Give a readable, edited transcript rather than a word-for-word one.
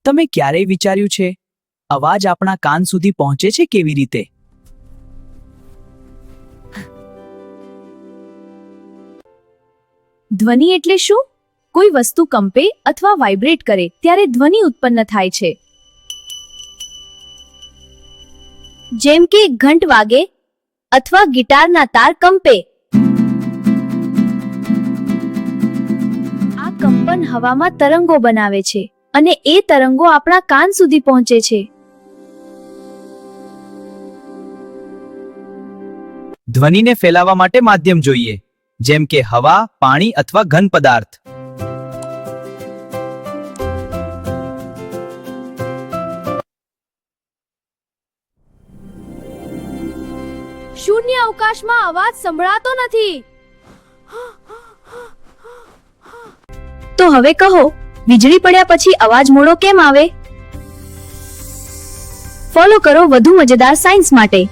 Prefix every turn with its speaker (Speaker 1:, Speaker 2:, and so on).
Speaker 1: તમે ક્યારેય વિચાર્યું છે અવાજ આપણા કાન સુધી પહોંચે છે કેવી રીતે?
Speaker 2: ધ્વનિ એટલે શું? કોઈ વસ્તુ કંપે અથવા વાઇબ્રેટ કરે ત્યારે ધ્વનિ ઉત્પન્ન થાય છે. જેમ કે ઘંટ વાગે અથવા ગિટારના તાર કંપે. આ કંપન હવામાં તરંગો બનાવે છે અને એ તરંગો આપણા કાન સુધી પહોંચે છે.
Speaker 1: ધ્વનિને ફેલાવવા માટે માધ્યમ જોઈએ, જેમ કે હવા, પાણી અથવા ઘન પદાર્થ.
Speaker 2: શૂન્ય અવકાશમાં અવાજ સંભળાતો નથી. તો હવે કહો, વીજળી પડ્યા પછી અવાજ મોડો કેમ આવે? ફોલો કરો વધુ મજેદાર સાયન્સ માટે.